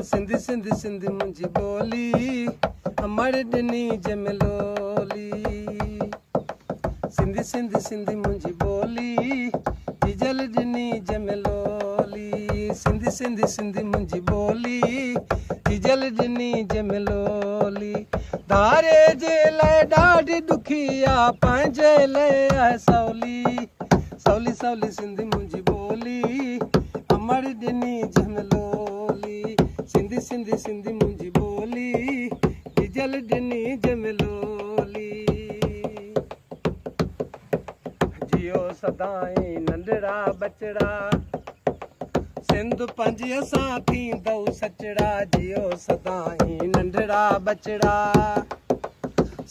सिंधी सिंधी सिंधी मुंहिंजी ॿोली अमड़ ॾिनी जमलोली सिंधी सिंधी सिंधी मुंहिंजी ॿोली जिजल ॾिनी जमलोली सिंधी सिंधी सिंधी मुंहिंजी ॿोली जिजल ॾिनी जमलोली धारे जे लाइ ॾाढी ॾुखी आहे पंहिंजे लाइ आहे सवली सवली सवली सिंधी मुंहिंजी ॿोली अमड़ ॾिनी जमलोली सिंधी सिंधी सिंधी मुंहिंजी ॿोली जिजल ॾिनी जमलोली जियो सदाई नंढड़ा बचड़ा सिंध पंज असां थींदव सचड़ा जियो सदाई नंढड़ा बचड़ा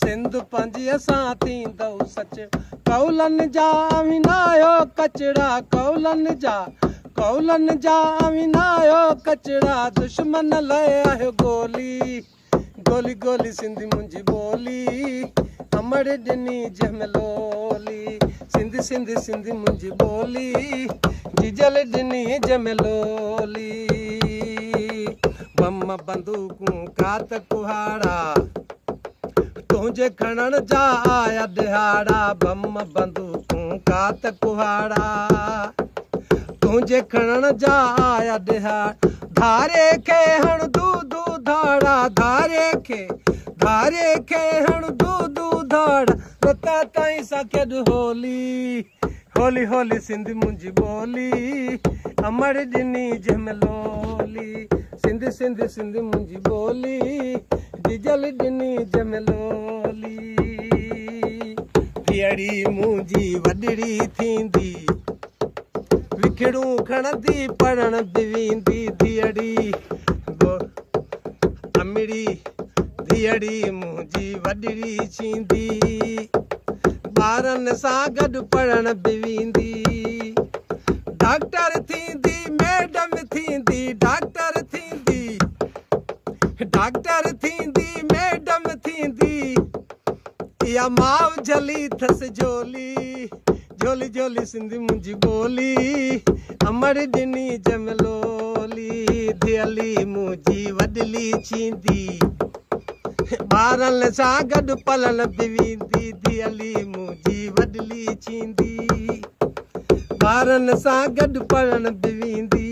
सिंध पंज असां थींदव सच कौलन जा विनायो कचड़ा कौलन जा विनायो कचड़ा दुश्मन लाइ आहे गोली गोली गोली सिंधी मुंहिंजी ॿोली अमड़ ॾिनी जमलोली सिंधी सिंधी सिंधी मुंहिंजी ॿोली जिजल ॾिनी जमलोली बम बंदूकूं कात कुहाड़ा तुंहिंजे खणण जा आया दिहाड़ा बम बंदूकूं कात कुहाड़ा तुंहिंजे खणण जा आया दिहाड़ा धारे खे हण दू दू धाड़ा धारे खे हण दू दू धाड़ा रता ताईं सां गॾु होली होली होली सिंधी मुंहिंजी ॿोली अमड़ ॾिनी जमलोली सिंधी सिंधी सिंधी मुंहिंजी ॿोली जिजल ॾिनी जमलोली धीअड़ी मुंहिंजी वॾड़ी थींदी विखड़ूं खणंदी पढ़ण बि वेंदी धीअड़ी अमिड़ी धीअड़ी मुंहिंजी वॾड़ी थींदी ॿारनि सां गॾु पढ़ण बि वेंदी डॉक्टर थींदी मैडम थींदी डॉक्टर थींदी मैडम थींदी इहा माउ झली अथसि झोली झोली झोली सिंधी मुंहिंजी ॿोली अमड़ ॾिनी जमलोली धीअली मुंहिंजी वॾली थींदी ॿारनि सां गॾु पलण बि वेंदी धीअली मुंहिंजी वॾली थींदी ॿारनि सां गॾु पढ़ण बि वेंदी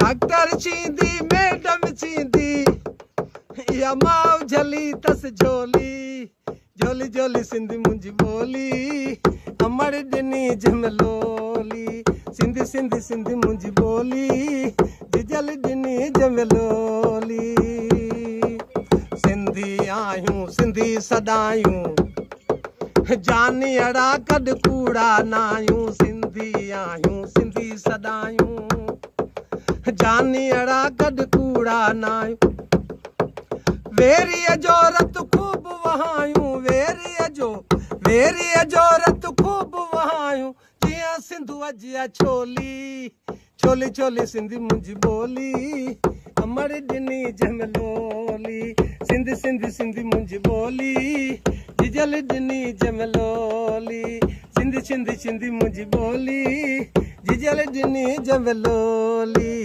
डॉक्टर थींदी मैडम थींदी इहा माउ झली अथसि झोली झोली झोली सिंधी मुंहिंजी ॿोली अमड़ ॾिनी जमलोली सिंधी सिंधी सिंधी मुंहिंजी ॿोली जिजल ॾिनी जमलोली सिंधी आहियूं सिंधी सदायूं जानी अड़ा कॾ कूड़ा नायूं सिंधी आहियूं सिंधी सदायूं जानी अड़ा कॾ कूड़ा नायूं वेरीअ जो रत खूब वहायूं वेरीअ जो रत खूब वहायूं जीअं सिंधु अजिया छोली छोली छोली सिंधी मुंहिंजी ॿोली अमड़ ॾिनी जमलोली सिंधी सिंधी सिंधी मुंहिंजी ॿोली जिजल ॾिनी जमलोली सिंधी सिंधी सिंधी मुंहिंजी ॿोली जिजल ॾिनी जमलोली